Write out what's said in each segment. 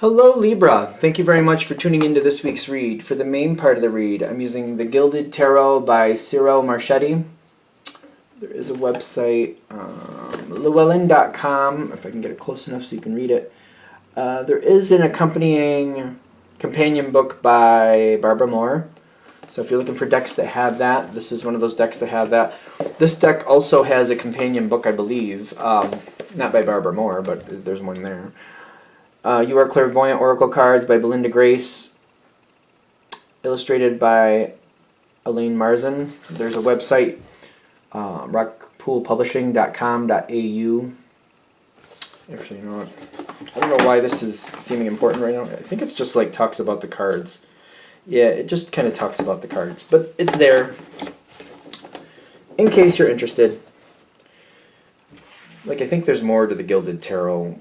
Hello Libra, thank you very much for tuning into this week's read. For the main part of the read, I'm using The Gilded Tarot by Cyril Marchetti. There is a website, llewellyn.com, if I can get it close enough so you can read it. There is an accompanying companion book by Barbara Moore. So if you're looking for decks that have that, this is one of those decks that have that. This deck also has a companion book, I believe. Not by Barbara Moore, but there's one there. You Are Clairvoyant Oracle Cards by Belinda Grace, illustrated by Elaine Marzin. There's a website, rockpoolpublishing.com.au. Actually, you know what? I don't know why this is seeming important right now. I think it's just like talks about the cards. Yeah, it just kind of talks about the cards. But it's there in case you're interested. Like, I think there's more to the Gilded Tarot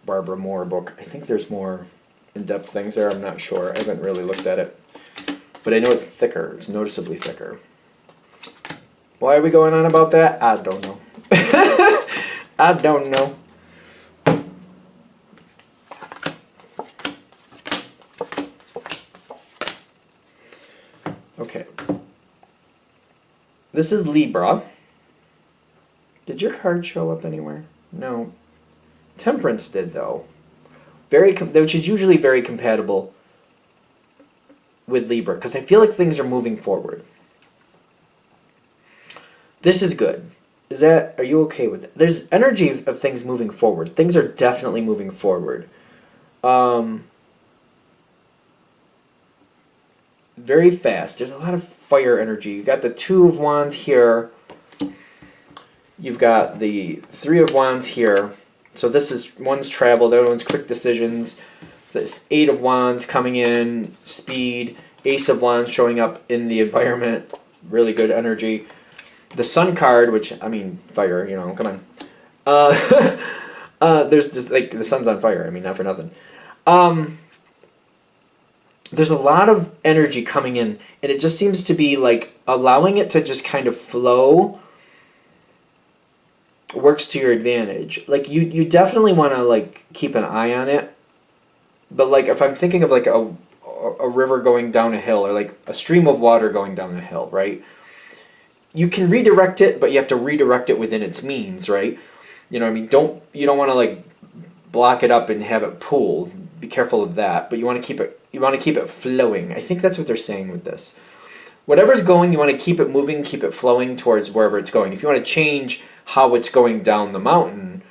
Barbara Moore book. I think there's more in-depth things there. I'm not sure. I haven't really looked at it. But I know it's thicker. It's noticeably thicker. Why are we going on about that? I don't know. I don't know. Okay. This is Libra. Did your card show up anywhere? No. Temperance did, though. Which is usually very compatible with Libra, because I feel like things are moving forward. This is good. Are you okay with it? There's energy of things moving forward. Things are definitely moving forward. Very fast. There's a lot of fire energy. You got the Two of Wands here. You've got the Three of Wands here. So this is, one's travel, the other one's quick decisions. This Eight of Wands coming in, speed. Ace of Wands showing up in the environment, really good energy. The Sun card, which, I mean, fire, you know, come on. There's just, like, the sun's on fire, I mean, not for nothing. There's a lot of energy coming in, and it just seems to be, like, allowing it to just kind of flow works to your advantage. Like, you definitely want to, like, keep an eye on it. But, like, if I'm thinking of, like, a river going down a hill, or, like, a stream of water going down a hill, right? You can redirect it, but you have to redirect it within its means, right? You know what I mean? You don't want to, like, block it up and have it pool. Be careful of that. But you want to keep it flowing. I think that's what they're saying with this. Whatever's going, you want to keep it moving, keep it flowing towards wherever it's going. If you want to change how it's going down the mountain,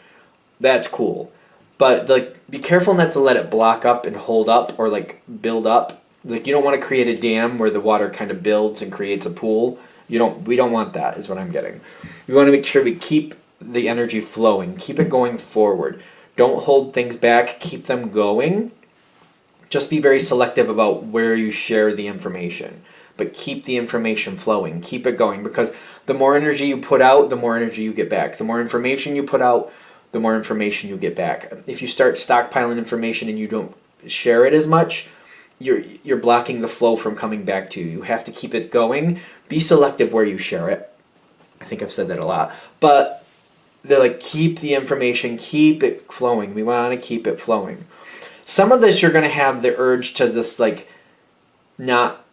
that's cool. But, like, be careful not to let it block up and hold up or, like, build up. Like, you don't want to create a dam where the water kind of builds and creates a pool. We don't want that, is what I'm getting. We want to make sure we keep the energy flowing. Keep it going forward. Don't hold things back. Keep them going. Just be very selective about where you share the information. But keep the information flowing. Keep it going, because the more energy you put out, the more energy you get back. The more information you put out, the more information you get back. If you start stockpiling information and you don't share it as much, you're blocking the flow from coming back to you. You have to keep it going. Be selective where you share it. I think I've said that a lot. But they're like, keep the information, keep it flowing. We want to keep it flowing. Some of this you're going to have the urge to just, like, not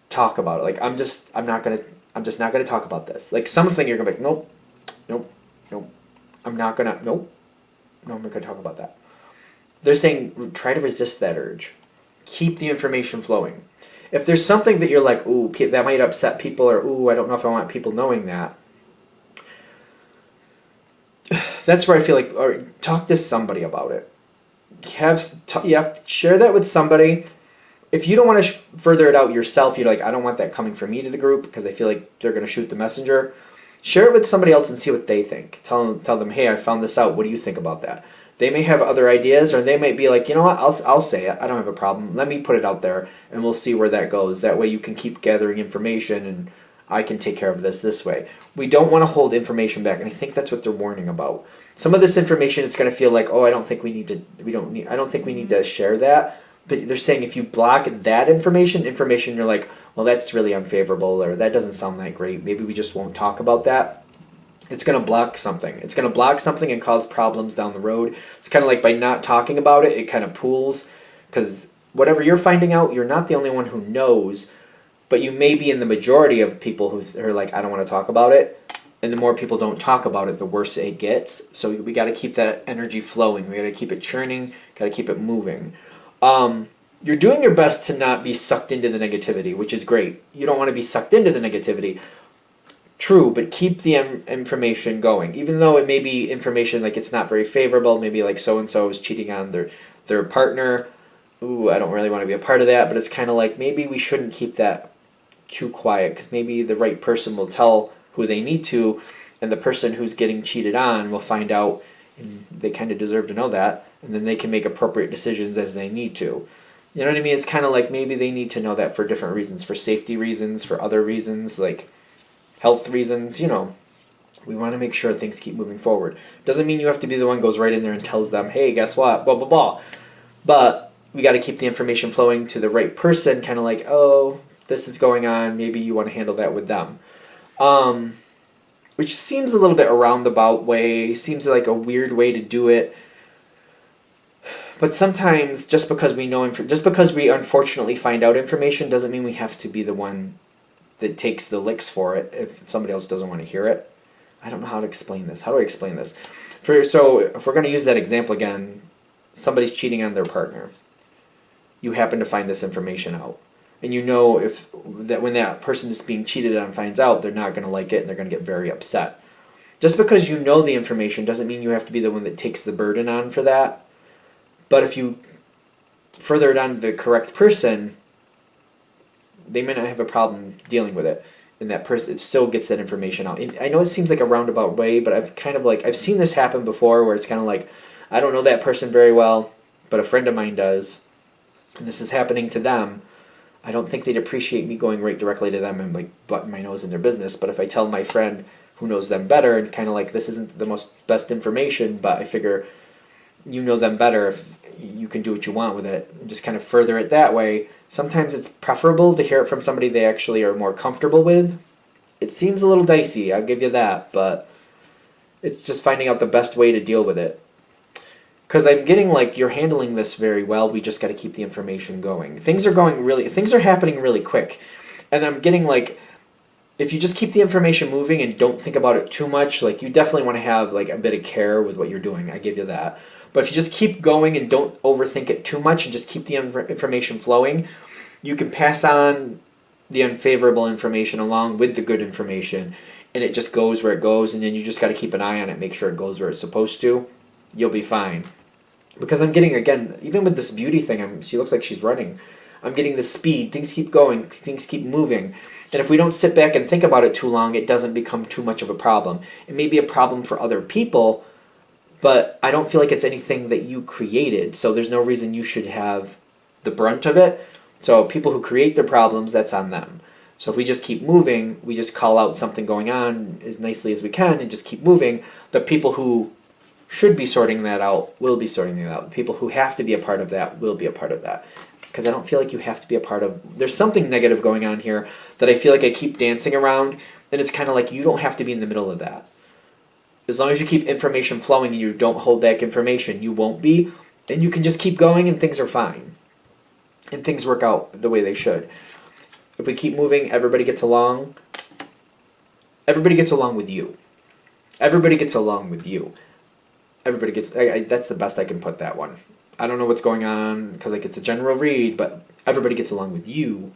talk about it. Like, I'm just not going to talk about this. Like, something you're going to be like, nope. I'm not going to talk about that. They're saying try to resist that urge. Keep the information flowing. If there's something that you're like, ooh, that might upset people, or ooh, I don't know if I want people knowing that, that's where I feel like, or talk to somebody about it. You have to share that with somebody. If you don't want to further it out yourself, you're like, I don't want that coming from me to the group because I feel like they're going to shoot the messenger. Share it with somebody else and see what they think. Tell them, hey, I found this out. What do you think about that? They may have other ideas, or they might be like, you know what, I'll say it. I don't have a problem. Let me put it out there, and we'll see where that goes. That way you can keep gathering information, and I can take care of this way. We don't want to hold information back, and I think that's what they're warning about. Some of this information, it's going to feel like, oh, I don't think we need to share that. But they're saying if you block that information, you're like, well, that's really unfavorable, or that doesn't sound that great. Maybe we just won't talk about that. It's going to block something. It's going to block something and cause problems down the road. It's kind of like by not talking about it, it kind of pools. Because whatever you're finding out, you're not the only one who knows, but you may be in the majority of people who are like, I don't want to talk about it. And the more people don't talk about it, the worse it gets. So we got to keep that energy flowing. We got to keep it churning. Got to keep it moving. You're doing your best to not be sucked into the negativity, which is great. You don't want to be sucked into the negativity. True, but keep the information going. Even though it may be information like it's not very favorable, maybe like so-and-so is cheating on their partner. Ooh, I don't really want to be a part of that, but it's kind of like maybe we shouldn't keep that too quiet, because maybe the right person will tell who they need to, and the person who's getting cheated on will find out, and they kind of deserve to know that, and then they can make appropriate decisions as they need to. You know what I mean? It's kind of like maybe they need to know that for different reasons, for safety reasons, for other reasons, like health reasons, you know. We want to make sure things keep moving forward. Doesn't mean you have to be the one who goes right in there and tells them, hey, guess what, blah, blah, blah. But we got to keep the information flowing to the right person, kind of like, oh, this is going on, maybe you want to handle that with them. Which seems a little bit a roundabout way, seems like a weird way to do it. But sometimes just because we know, just because we unfortunately find out information doesn't mean we have to be the one that takes the licks for it if somebody else doesn't want to hear it. I don't know how to explain this. How do I explain this? So if we're going to use that example again, somebody's cheating on their partner. You happen to find this information out. And you know if that when that person is being cheated on finds out, they're not going to like it and they're going to get very upset. Just because you know the information doesn't mean you have to be the one that takes the burden on for that. But if you further it on to the correct person, they may not have a problem dealing with it. And that person, it still gets that information out. And I know it seems like a roundabout way, but I've seen this happen before where it's kind of like, I don't know that person very well, but a friend of mine does. And this is happening to them. I don't think they'd appreciate me going right directly to them and like butting my nose in their business. But if I tell my friend who knows them better and kind of like, this isn't the best information, but I figure you know them better, if you can do what you want with it, and just kind of further it that way. Sometimes it's preferable to hear it from somebody they actually are more comfortable with. It seems a little dicey, I'll give you that, but it's just finding out the best way to deal with it. Because I'm getting like, you're handling this very well, we just got to keep the information going. Things are happening really quick. And I'm getting like, if you just keep the information moving and don't think about it too much, like you definitely want to have like a bit of care with what you're doing, I give you that. But if you just keep going and don't overthink it too much and just keep the information flowing, you can pass on the unfavorable information along with the good information, and it just goes where it goes, and then you just got to keep an eye on it, make sure it goes where it's supposed to. You'll be fine. Because I'm getting, again, even with this beauty thing, she looks like she's running. I'm getting the speed. Things keep going. Things keep moving. And if we don't sit back and think about it too long, it doesn't become too much of a problem. It may be a problem for other people, but I don't feel like it's anything that you created, so there's no reason you should have the brunt of it. So people who create their problems, that's on them. So if we just keep moving, we just call out something going on as nicely as we can and just keep moving, the people who should be sorting that out will be sorting it out. The people who have to be a part of that will be a part of that. Because I don't feel like you have to be a part of... There's something negative going on here that I feel like I keep dancing around, and it's kind of like you don't have to be in the middle of that. As long as you keep information flowing and you don't hold back information, you won't be. And you can just keep going and things are fine. And things work out the way they should. If we keep moving, everybody gets along. Everybody gets along with you. Everybody gets along with you. Everybody gets... that's the best I can put that one. I don't know what's going on because like it's a general read, but everybody gets along with you.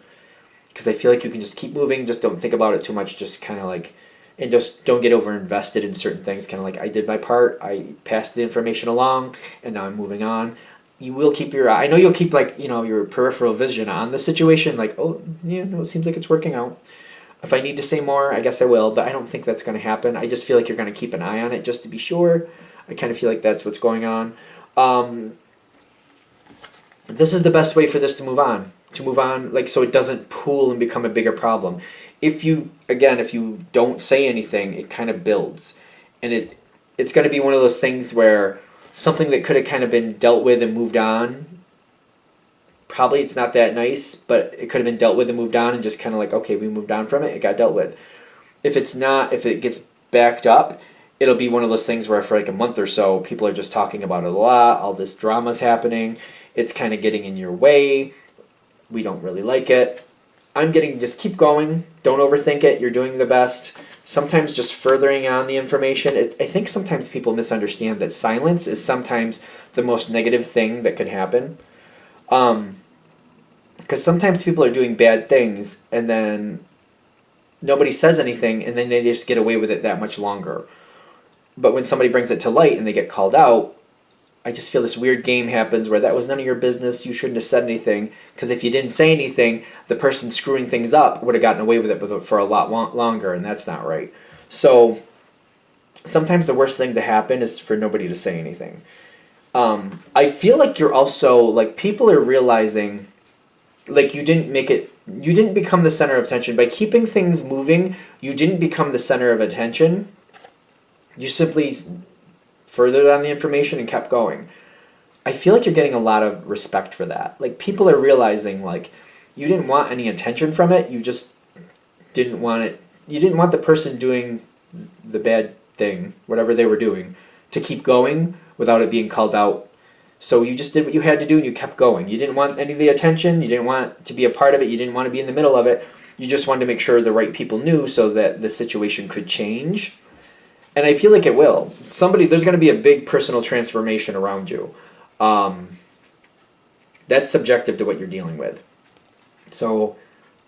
Because I feel like you can just keep moving, just don't think about it too much, just kind of like... And just don't get over invested in certain things. Kind of like I did my part, I passed the information along, and now I'm moving on. You will keep your eye. I know you'll keep like your peripheral vision on the situation. Like, oh yeah, no, it seems like it's working out. If I need to say more, I guess I will. But I don't think that's going to happen. I just feel like you're going to keep an eye on it just to be sure. I kind of feel like that's what's going on. This is the best way for this to move on. Like so it doesn't pool and become a bigger problem. If you don't say anything, it kind of builds. And it's going to be one of those things where something that could have kind of been dealt with and moved on, probably it's not that nice, but it could have been dealt with and moved on and just kind of like, okay, we moved on from it, it got dealt with. If it gets backed up, it'll be one of those things where for like a month or so, people are just talking about it a lot, all this drama's happening, it's kind of getting in your way, we don't really like it. I'm getting, just keep going, don't overthink it, you're doing the best. Sometimes just furthering on the information. I think sometimes people misunderstand that silence is sometimes the most negative thing that can happen. Because sometimes people are doing bad things and then nobody says anything and then they just get away with it that much longer. But when somebody brings it to light and they get called out, I just feel this weird game happens where that was none of your business, you shouldn't have said anything, because if you didn't say anything, the person screwing things up would have gotten away with it for a lot longer, and that's not right. So sometimes the worst thing to happen is for nobody to say anything. I feel like you're also, like, people are realizing, like, you didn't become the center of attention. By keeping things moving, you didn't become the center of attention. You simply furthered on the information and kept going. I feel like you're getting a lot of respect for that. Like, people are realizing, like, you didn't want any attention from it, you just didn't want it. You didn't want the person doing the bad thing, whatever they were doing, to keep going without it being called out. So you just did what you had to do and you kept going. You didn't want any of the attention, you didn't want to be a part of it, you didn't want to be in the middle of it. You just wanted to make sure the right people knew so that the situation could change. And I feel like it will. There's going to be a big personal transformation around you. That's subjective to what you're dealing with. So,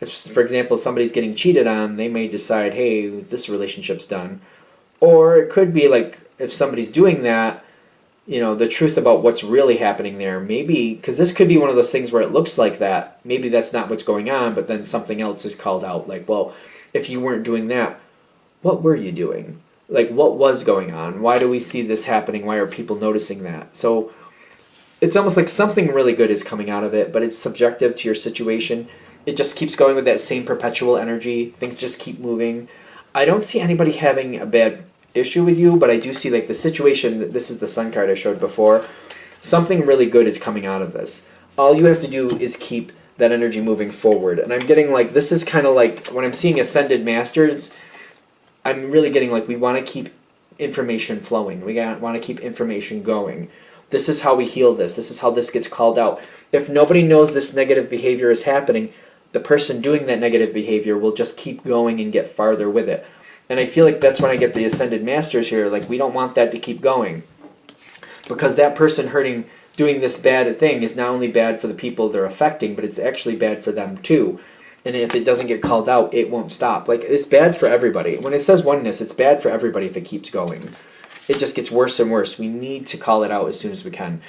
if, for example, somebody's getting cheated on, they may decide, hey, this relationship's done. Or it could be like, if somebody's doing that, the truth about what's really happening there, maybe, because this could be one of those things where it looks like that, maybe that's not what's going on, but then something else is called out. Like, well, if you weren't doing that, what were you doing? Like, what was going on? Why do we see this happening? Why are people noticing that? So it's almost like something really good is coming out of it, but it's subjective to your situation. It just keeps going with that same perpetual energy. Things just keep moving. I don't see anybody having a bad issue with you, but I do see, like, the situation, this is the sun card I showed before. Something really good is coming out of this. All you have to do is keep that energy moving forward. And I'm getting, like, this is kind of like, when I'm seeing Ascended Masters, I'm really getting, like, we want to keep information flowing. We want to keep information going. This is how we heal this. This is how this gets called out. If nobody knows this negative behavior is happening, the person doing that negative behavior will just keep going and get farther with it. And I feel like that's when I get the Ascended Masters here. Like, we don't want that to keep going. Because that person doing this bad thing is not only bad for the people they're affecting, but it's actually bad for them too. And if it doesn't get called out, it won't stop. Like, it's bad for everybody. When it says oneness, it's bad for everybody if it keeps going. It just gets worse and worse. We need to call it out as soon as we can.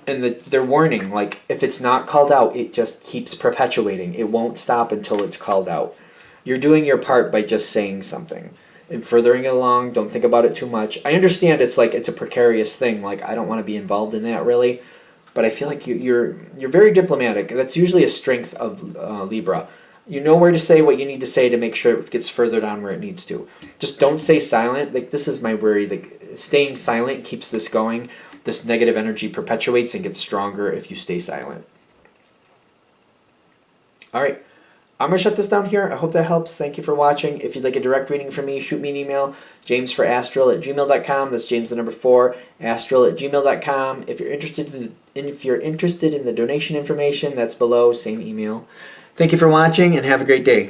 And they're warning, like, if it's not called out, it just keeps perpetuating. It won't stop until it's called out. You're doing your part by just saying something and furthering it along. Don't think about it too much. I understand it's a precarious thing. Like, I don't want to be involved in that, really. But I feel like you're very diplomatic. That's usually a strength of Libra. You know where to say what you need to say to make sure it gets furthered on where it needs to. Just don't stay silent. Like, this is my worry. Like, staying silent keeps this going. This negative energy perpetuates and gets stronger if you stay silent. All right. I'm going to shut this down here. I hope that helps. Thank you for watching. If you'd like a direct reading from me, shoot me an email, jamesforastral@gmail.com. That's James the number 4, astral@gmail.com. If you're interested in the donation information, that's below, same email. Thank you for watching and have a great day.